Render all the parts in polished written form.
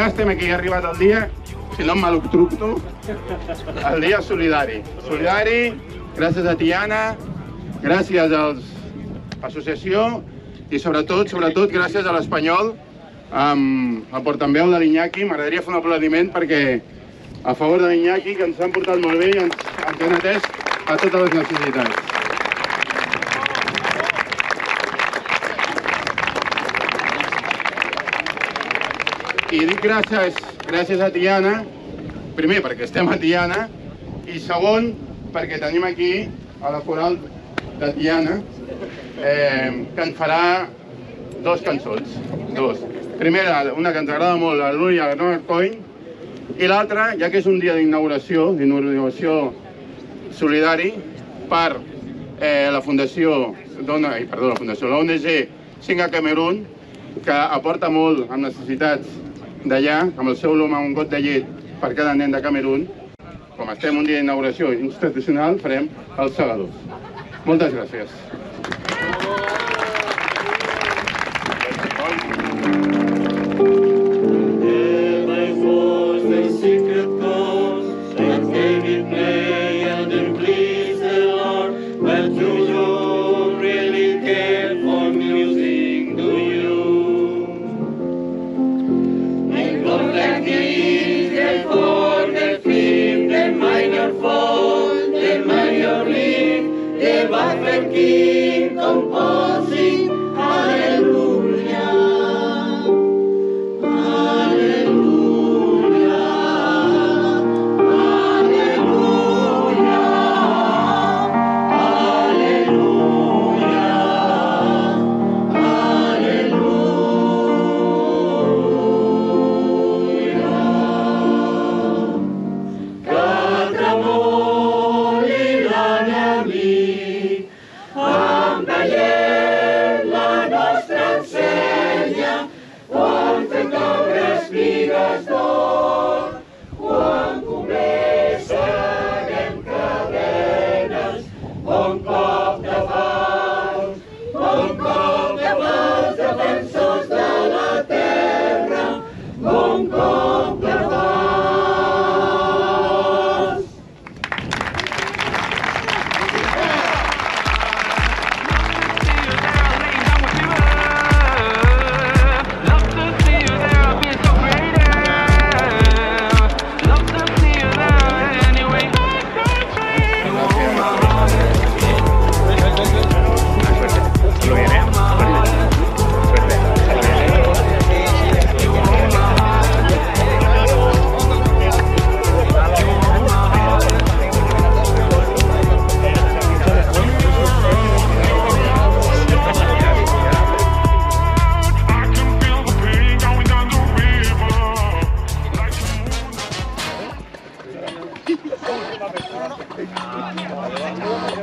ja estem aquí, ha arribat el dia, si no em maluctructo, el dia solidari. Solidari, gràcies a Tiana, gràcies a l'associació i sobretot gràcies a l'Espanyol, amb el portaveu de l'Iñaki. M'agradaria fer un aplaudiment perquè a favor de l'Iñaki, que ens han portat molt bé i ens han atès a totes les necessitats. I dic gràcies a Tiana, primer perquè estem a Tiana i segon perquè tenim aquí a la coral de Tiana que ens farà dos cançons. Primera, una que ens agrada molt, la Luria de Leonard Cohen, i l'altra, ja que és un dia d'inauguració solidari per la Fundació, l'ONG Singa Camerún, que aporta molt amb necessitats d'allà, amb el seu lom amb un got de llet per cada nen de Camerún. Com estem un dia d'inauguració institucional, farem els segadors. Moltes gràcies. King composing, hallelujah, hallelujah, hallelujah, hallelujah, hallelujah. Cantamol i l'enemic, amb veient la nostra ensenya, quan fem caure espigues d'or, quan comencen cadenes, bon cop de pals, defensors de la terra, bon cop de pals.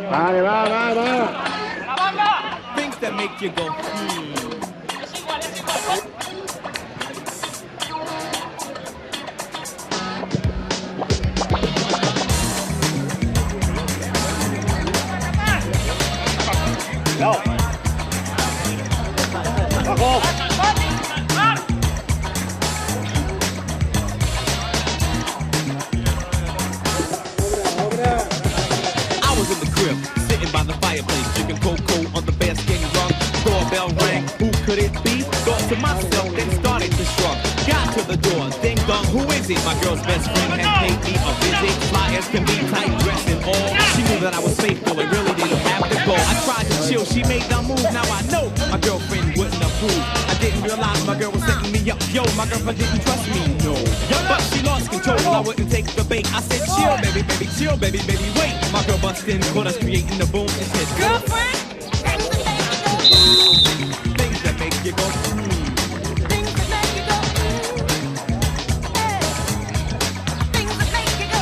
Vale, va. Things that make you go, I was in the crib, sitting by the fireplace, drinking cocoa on the bearskin rug. Doorbell rang, who could it be? Thought to myself, then started to shrug. Got to the door, ding dong, who is it? My girl's best friend had paid me a visit. Fly as can be, tight dress and all. She knew that I was faithful and really didn't have to go. I tried to chill, she made the move. Now I know my girlfriend wouldn't approve. I didn't realize my girl was setting me up. Yo, my girlfriend didn't trust me, no. But she lost control, I wouldn't take the bait. I said, chill, baby, chill, baby, wait. My girl busted in, caught us creating the boom and said, girlfriend, things that make you go, things that make you go, things that make you go,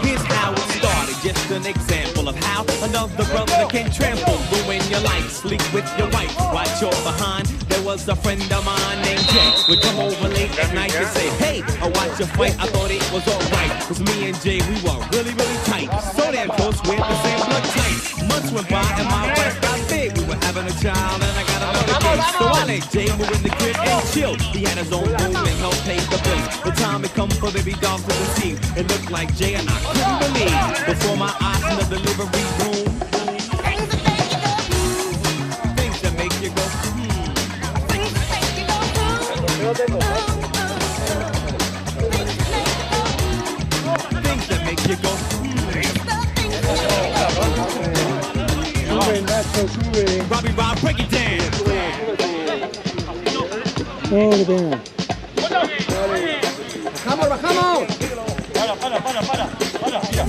Here's how it started, just an example of how another brother can trample, ruin your life, sleep with your wife, watch your behind. There was a friend of mine named Jay, would come over late at night and say, hey, I watch your fight, I thought it was alright. Cause me and Jay, we were really, really tight, so damn close, we're the same blood type. months went by and my wife got big. We were having a child and I got another kid. So I let Jay move in the crib and chill. He had his own room and helped pay the bills. The time had come for baby doll to the scene. It looked like Jay and I couldn't believe. Before my eyes in the delivery room. Things that make you go, Things that make you go, Things that make you go, Robbie Rob, break it down. ¡Bajamos, bajamos! Para, mira.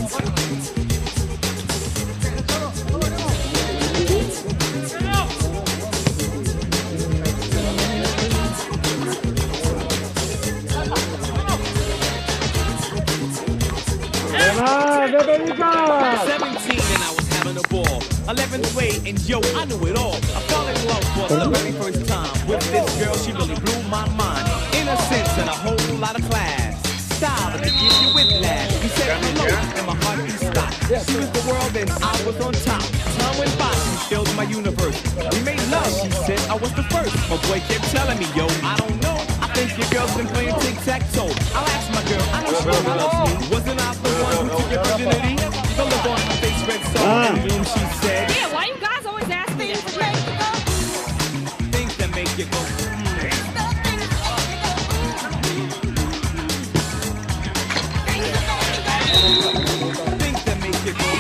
A ball. 11th grade and yo, I knew it all. I fell in love for the very first time with this girl. She really blew my mind. Innocence and a whole lot of class. Style that gives you whiplash. You said hello and my heart beat stopped. She was the world and I was on top. Time went by, she filled my universe. We made love, she said I was the first. My boy kept telling me, yo, I don't know. I think your girl's been playing tic-tac-toe. I'll ask my girl, I know she loves me. Wasn't I the one who took your virginity? The look on her face read so and she said, yeah, why you guys always ask things that make you go? Things that make you go. Things that make you go.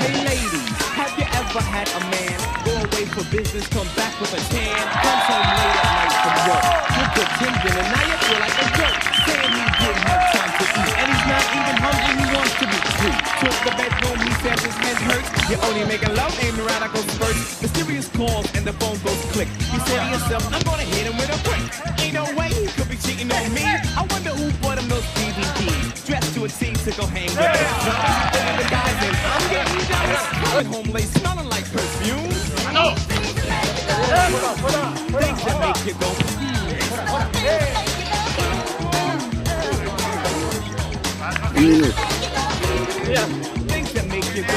Hey ladies, have you ever had a man go away for business, come back with a tan, comes home late at night from work, you're pretending and now you feel like a jerk, saying he didn't have time to eat, and he's not even hungry, he wants to be free. Took the bedroom, he said his head hurts, you're only making love, aiming around, I go spurts, mysterious calls and the phone goes click. You say to yourself, I'm gonna hit him with a brick. Ain't no way he could be cheating on me. I wonder who bought him those DVDs. Dressed to a T to go hang with us. The guys and I'm getting jealous. Coming home late, smelling like perfume. No. Things that make you go. Things that make you go.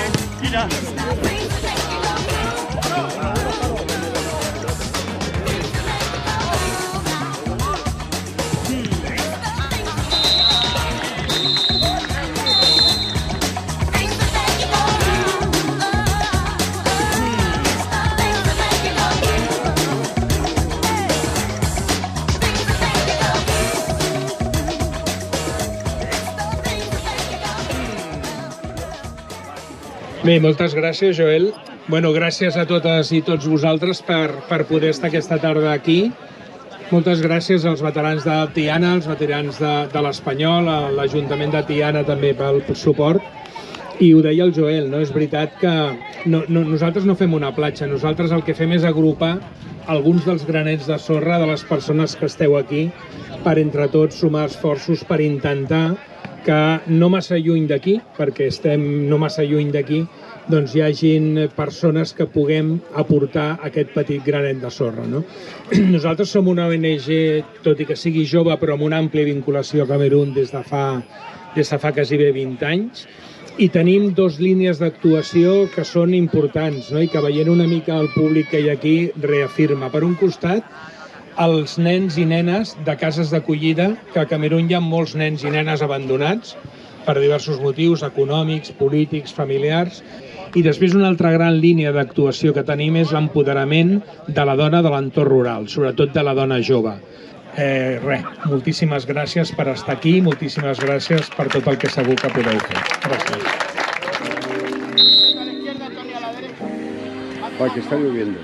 Bé, moltes gràcies, Joel. Bueno, gràcies a totes i tots vosaltres per poder estar aquesta tarda aquí. Moltes gràcies als veterans de Tiana, als veterans de l'Espanyol, a l'Ajuntament de Tiana també pel suport. I ho deia el Joel, no? És veritat que nosaltres no fem una platja, nosaltres el que fem és agrupar alguns dels granets de sorra de les persones que esteu aquí per entre tots sumar esforços per intentar que no massa lluny d'aquí, perquè estem no massa lluny d'aquí, doncs hi hagin persones que puguem aportar aquest petit granet de sorra, no? Nosaltres som una ONG, tot i que sigui jove, però amb una àmplia vinculació a Camerun des de fa quasi bé 20 anys, i tenim dues línies d'actuació que són importants, no? I que veient una mica el públic que hi ha aquí reafirma. Per un costat, els nens i nenes de cases d'acollida, que a Camerun hi ha molts nens i nenes abandonats per diversos motius econòmics, polítics, familiars. I després una altra gran línia d'actuació que tenim és l'empoderament de la dona de l'entorn rural, sobretot de la dona jove. Moltíssimes gràcies per estar aquí, moltíssimes gràcies per tot el que segur que podeu fer. Gràcies. Que está lloviendo.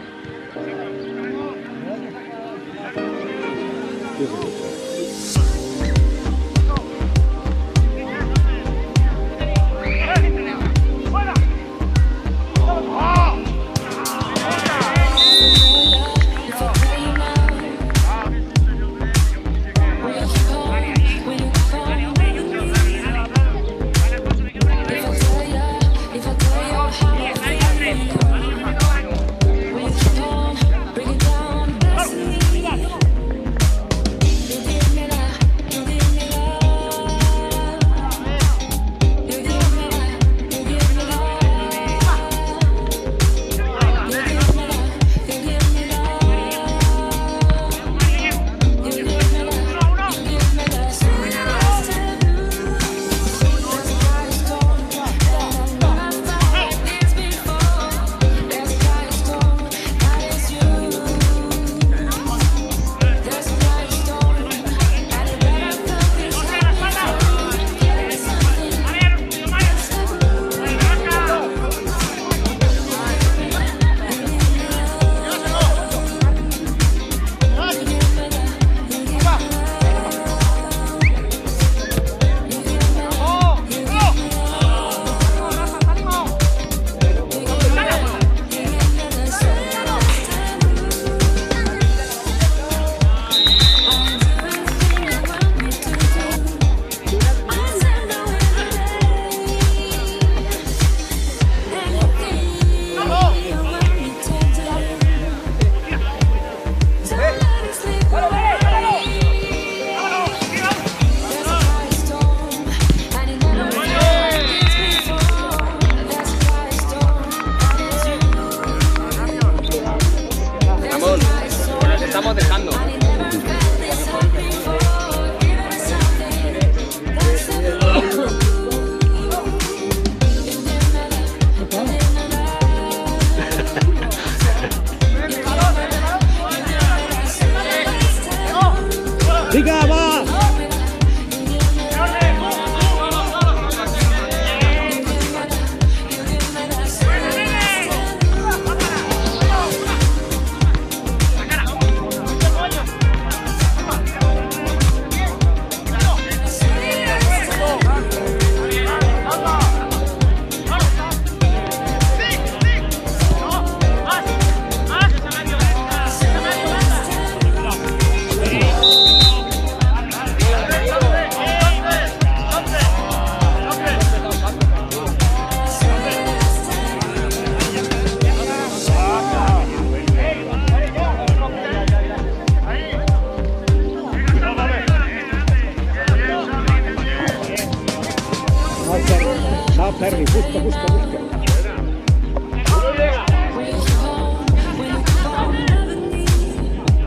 No, Ferri, busca.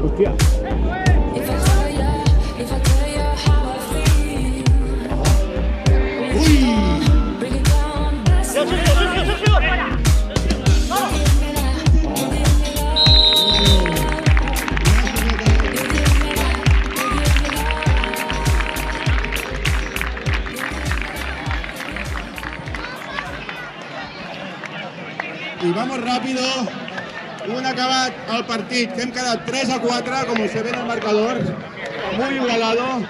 Hostia. Y vamos rápido. Un acabat el partit, que hem quedat 3-4, com se ve en el marcador. Muy igualado.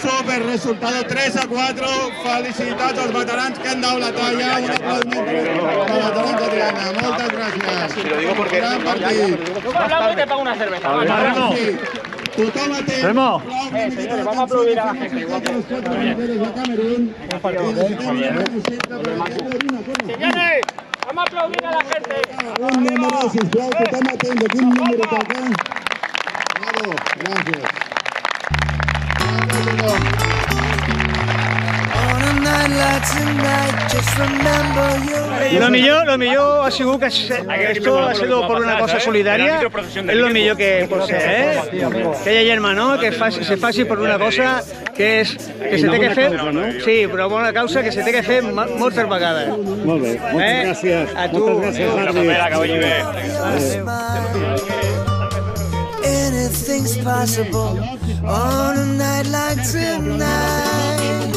Super resultado, 3-4. Felicitats als veterans que han dado la talla. Un aplaudiment als veterans de Triana. Moltes gràcies. Gran partit. Hablamos y te pago una cerveza. Tothom atent. Vamos a aplaudir a la gente. Señores, vamos a aplaudir a la gente. Un número, sisplau, tothom atent. De quin número toca? Bravo, gràcies. Lo millor ha sigut que esto ha sido por una cosa solidaria, es lo millor que pot ser, que hi ha germà, no? Que se faci per una cosa que se té que fer, sí, però bona causa que se té que fer moltes vegades. Molt bé, moltes gràcies. A tu. Moltes gràcies, Jordi. Que vagi bé. Anything's possible on a night like tonight.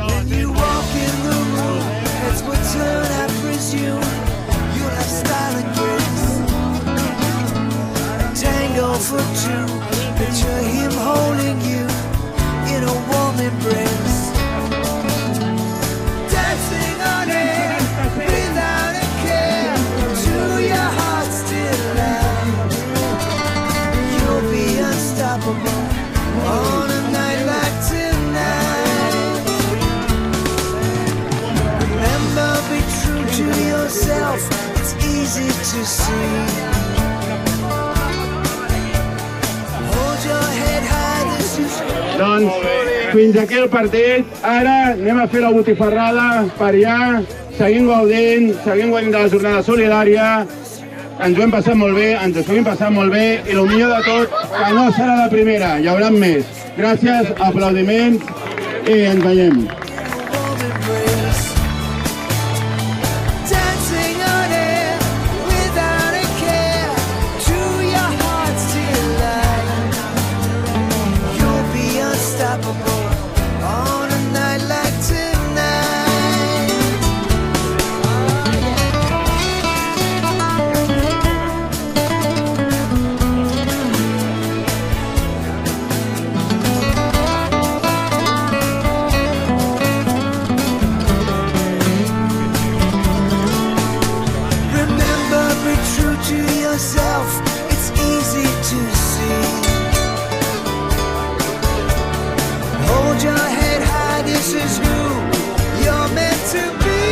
When you walk in the room, it's what turn, I presume. You'll have style and grace. A tango for two. Picture him holding you in a warm embrace. Dancing on air without a care to your heart's delight. You'll be unstoppable on a night like tonight. Remember, be true to yourself. It's easy to see. Hold your head high, this is... Doncs fins aquí el partit. Ara anem a fer la botifarrada per allà. Seguim gaudint de la jornada solidària. Ens ho hem passat molt bé, ens ho seguim passant molt bé i el millor de tot, que no serà la primera, hi haurà més. Gràcies, aplaudiments i ens veiem. Dancing on air without a care to your heart's delight. You'll be unstoppable on a night like tonight. Remember, be true to yourself. It's easy to see. Hold your head high. This is who you're meant to be.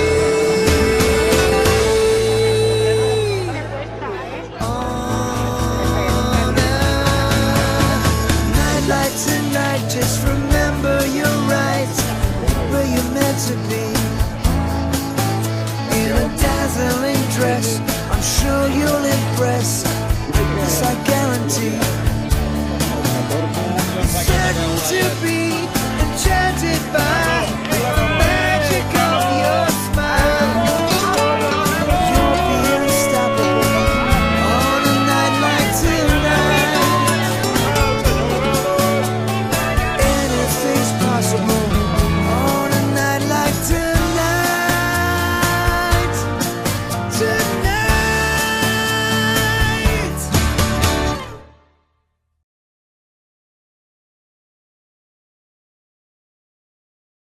On a night like tonight, just remember you're right where you're meant to be. In a dazzling dress, I'm sure you'll impress. This I guarantee.